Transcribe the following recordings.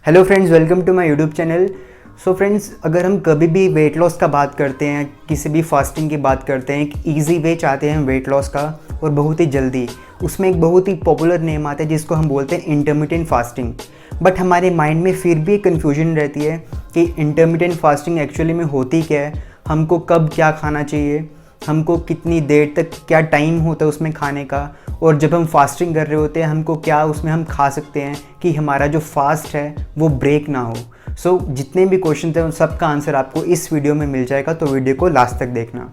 Hello friends, welcome to my YouTube channel. So friends, अगर हम कभी भी वेट लॉस का बात करते हैं, किसी भी फास्टिंग की बात करते हैं, एक इजी वे चाहते हैं वेट लॉस का और बहुत ही जल्दी, उसमें एक बहुत ही पॉपुलर नेम आता है जिसको हम बोलते हैं इंटरमिटेंट फास्टिंग। बट हमारे माइंड में फिर भी एक कन्फ्यूजन रहती है कि इंटरमिटेंट फास्टिंग एक्चुअली में होती क्या है, हमको कब क्या खाना चाहिए, हमको कितनी देर तक क्या टाइम होता है उसमें खाने का, और जब हम फास्टिंग कर रहे होते हैं हमको क्या उसमें हम खा सकते हैं कि हमारा जो फास्ट है वो ब्रेक ना हो। सो जितने भी क्वेश्चन थे उन सब का आंसर आपको इस वीडियो में मिल जाएगा, तो वीडियो को लास्ट तक देखना।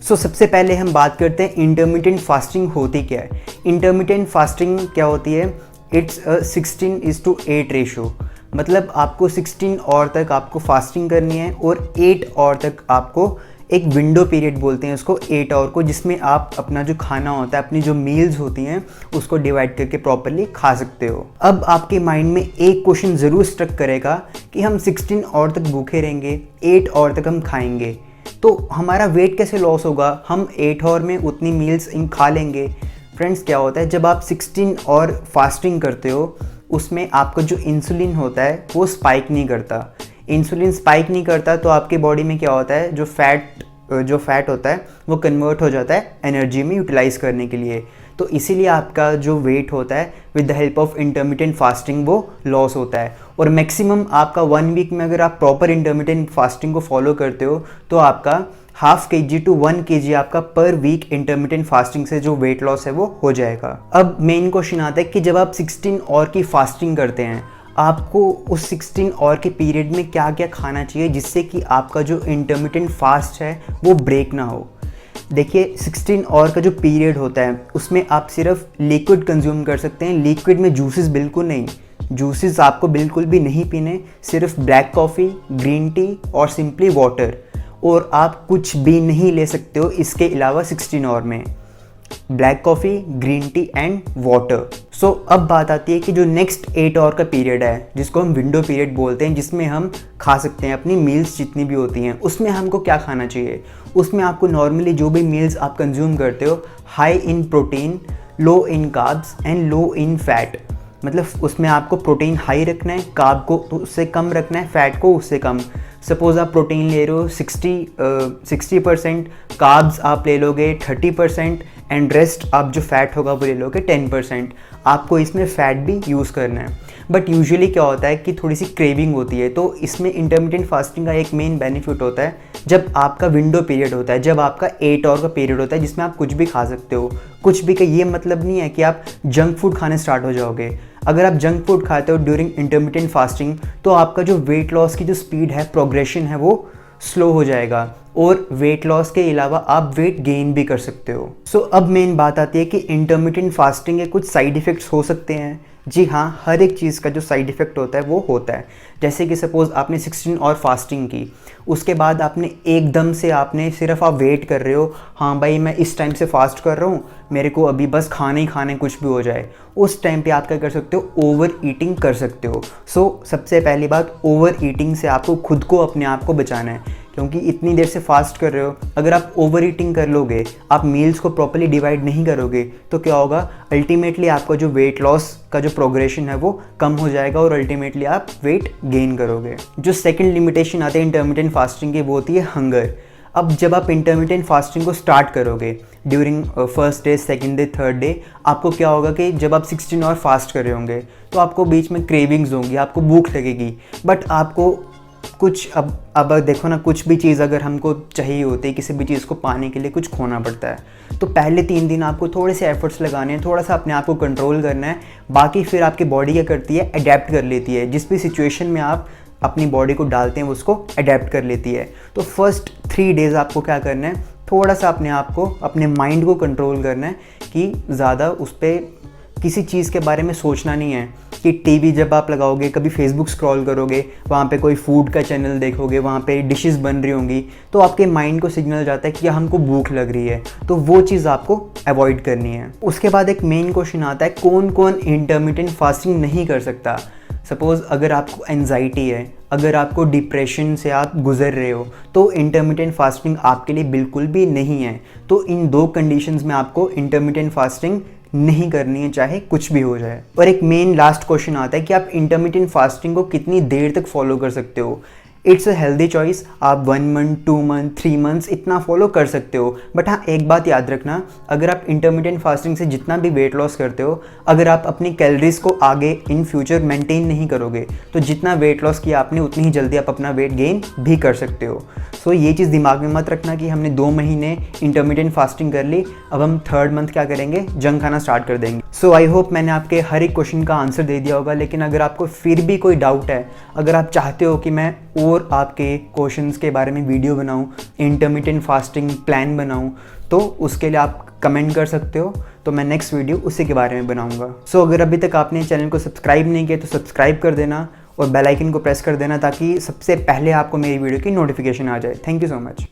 सबसे पहले हम बात करते हैं इंटरमिटेंट फास्टिंग होती क्या है। इंटरमिटेंट फास्टिंग क्या होती है? It's 16:8 ratio. मतलब आपको 16 और तक आपको फास्टिंग करनी है और 8 और तक आपको एक विंडो पीरियड बोलते हैं उसको, 8 और को, जिसमें आप अपना जो खाना होता है, अपनी जो मील्स होती हैं उसको डिवाइड करके प्रॉपरली खा सकते हो। अब आपके माइंड में एक क्वेश्चन ज़रूर स्ट्रक करेगा कि हम 16 और तक भूखे रहेंगे, 8 और तक हम खाएंगे, तो हमारा वेट कैसे लॉस होगा? हम 8 और में उतनी मील्स खा लेंगे। फ्रेंड्स, क्या होता है जब आप 16 और फास्टिंग करते हो उसमें आपका जो इंसुलिन होता है वो स्पाइक नहीं करता। इंसुलिन स्पाइक नहीं करता तो आपके बॉडी में क्या होता है, जो फैट होता है वो कन्वर्ट हो जाता है एनर्जी में यूटिलाइज करने के लिए। तो इसीलिए आपका जो वेट होता है with the help of intermittent fasting वो लॉस होता है। और मैक्सिमम आपका 1 वीक में अगर आप प्रॉपर इंटरमिटेंट फास्टिंग को फॉलो करते हो तो आपका ½ kg to 1 kg आपका पर वीक इंटरमिटेंट फास्टिंग से जो वेट लॉस है वो हो जाएगा। अब मेन क्वेश्चन आता है कि जब आप 16 और की फास्टिंग करते हैं, आपको उस 16 और के पीरियड में क्या क्या खाना चाहिए जिससे कि आपका जो इंटरमिटेंट फास्ट है वो ब्रेक ना हो। देखिए, 16 और का जो पीरियड होता है उसमें आप सिर्फ लिक्विड कंज्यूम कर सकते हैं। लिक्विड में जूसेस बिल्कुल नहीं, जूसेस आपको बिल्कुल भी नहीं पीने, सिर्फ ब्लैक कॉफ़ी, ग्रीन टी और सिंपली वाटर। और आप कुछ भी नहीं ले सकते हो इसके अलावा 16 और में, black coffee, green tea and water. So अब बात आती है कि जो नेक्स्ट 8 आवर का पीरियड है जिसको हम विंडो पीरियड बोलते हैं, जिसमें हम खा सकते हैं अपनी मील्स जितनी भी होती हैं, उसमें हमको क्या खाना चाहिए? उसमें आपको नॉर्मली जो भी मील्स आप कंज्यूम करते हो, high in protein, low in carbs and low in fat. मतलब उसमें आपको प्रोटीन हाई रखना है, कार्ब को तो उससे कम रखना है, फैट को उससे कम। सपोज़ आप प्रोटीन ले रहे हो 60%, कार्ब्स आप ले लोगे 30% एंड रेस्ट आप जो फैट होगा वो ले लोगे 10%। आपको इसमें फ़ैट भी यूज़ करना है। बट यूजुअली क्या होता है कि थोड़ी सी क्रेविंग होती है, तो इसमें इंटरमिटेंट फास्टिंग का एक मेन बेनिफिट होता है जब आपका विंडो पीरियड होता है, जब आपका 8 आवर का पीरियड होता है जिसमें आप कुछ भी खा सकते हो। कुछ भी का ये मतलब नहीं है कि आप जंक फूड खाने स्टार्ट हो जाओगे। अगर आप जंक फूड खाते हो ड्यूरिंग इंटरमिटेंट फास्टिंग तो आपका जो वेट लॉस की जो स्पीड है, प्रोग्रेशन है, वो स्लो हो जाएगा और वेट लॉस के अलावा आप वेट गेन भी कर सकते हो। अब मेन बात आती है कि इंटरमिटेंट फास्टिंग के कुछ साइड इफ़ेक्ट्स हो सकते हैं। जी हाँ, हर एक चीज़ का जो साइड इफ़ेक्ट होता है वो होता है। जैसे कि सपोज़ आपने 16 और फास्टिंग की, उसके बाद आपने एकदम से सिर्फ आप वेट कर रहे हो, हाँ भाई मैं इस टाइम से फास्ट कर रहा हूँ, मेरे को अभी बस खाने ही खाने कुछ भी हो जाए, उस टाइम पे आप क्या कर सकते हो? ओवर ईटिंग कर सकते हो। सबसे पहली बात, ओवर ईटिंग से आपको खुद को, अपने आप को बचाना है, क्योंकि इतनी देर से फास्ट कर रहे हो, अगर आप ओवर ईटिंग कर लोगे, आप मील्स को प्रॉपर्ली डिवाइड नहीं करोगे, तो क्या होगा? अल्टीमेटली आपका जो वेट लॉस का जो प्रोग्रेशन है वो कम हो जाएगा और अल्टीमेटली आप वेट गेन करोगे। जो सेकंड लिमिटेशन आती है इंटरमिटेंट फास्टिंग की वो होती है हंगर। अब जब आप इंटरमिटेंट फास्टिंग को स्टार्ट करोगे during first day, second day, third day, आपको क्या होगा कि जब आप 16 और फास्ट कर रहे होंगे तो आपको बीच में क्रेविंग्स होंगी, आपको भूख लगेगी, बट आपको कुछ अब देखो ना, कुछ भी चीज़ अगर हमको चाहिए होती है, किसी भी चीज़ को पाने के लिए कुछ खोना पड़ता है। तो पहले 3 दिन आपको थोड़े से एफर्ट्स लगाने हैं, थोड़ा सा अपने आप को कंट्रोल करना है। बाकी फिर आपकी बॉडी क्या करती है? अडेप्ट कर लेती है। जिस भी सिचुएशन में आप अपनी बॉडी को डालते हैं उसको अडेप्ट कर लेती है। तो फर्स्ट 3 डेज़ आपको क्या करना है? थोड़ा सा अपने आप को, अपने माइंड को कंट्रोल करना है कि ज़्यादा उस पर किसी चीज़ के बारे में सोचना नहीं है। कि टीवी जब आप लगाओगे, कभी फेसबुक स्क्रॉल करोगे, वहाँ पे कोई फूड का चैनल देखोगे, वहाँ पे डिशेस बन रही होंगी, तो आपके माइंड को सिग्नल जाता है कि हमको भूख लग रही है, तो वो चीज़ आपको अवॉइड करनी है। उसके बाद एक मेन क्वेश्चन आता है, कौन कौन इंटरमिटेंट फास्टिंग नहीं कर सकता? सपोज़ अगर आपको एंजाइटी है, अगर आपको डिप्रेशन से आप गुजर रहे हो, तो इंटरमिटेंट फास्टिंग आपके लिए बिल्कुल भी नहीं है। तो इन 2 कंडीशंस में आपको इंटरमिटेंट फास्टिंग नहीं करनी है, चाहे कुछ भी हो जाए। और एक मेन लास्ट क्वेश्चन आता है कि आप इंटरमिटेंट फास्टिंग को कितनी देर तक फॉलो कर सकते हो। इट्स अ हेल्दी चॉइस, आप 1 मंथ 2 मंथ 3 मंथ्स इतना फॉलो कर सकते हो। बट हाँ, एक बात याद रखना, अगर आप इंटरमिटेंट फास्टिंग से जितना भी वेट लॉस करते हो, अगर आप अपनी कैलोरीज को आगे इन फ्यूचर मेंटेन नहीं करोगे तो जितना वेट लॉस किया आपने उतनी ही जल्दी आप अपना वेट गेन भी कर सकते हो। सो ये चीज़ दिमाग में मत रखना कि हमने 2 महीने इंटरमिटेंट फास्टिंग कर ली, अब हम 3rd मंथ क्या करेंगे, जंक खाना स्टार्ट कर देंगे। सो आई होप मैंने आपके हर एक क्वेश्चन का आंसर दे दिया होगा। लेकिन अगर आपको फिर भी कोई डाउट है, अगर आप चाहते हो कि मैं और आपके क्वेश्चंस के बारे में वीडियो बनाऊं, इंटरमिटेंट फास्टिंग प्लान बनाऊं, तो उसके लिए आप कमेंट कर सकते हो, तो मैं नेक्स्ट वीडियो उसी के बारे में बनाऊंगा। सो अगर अभी तक आपने चैनल को सब्सक्राइब नहीं किया तो सब्सक्राइब कर देना और बेल आइकन को प्रेस कर देना ताकि सबसे पहले आपको मेरी वीडियो की नोटिफिकेशन आ जाए। Thank you so much.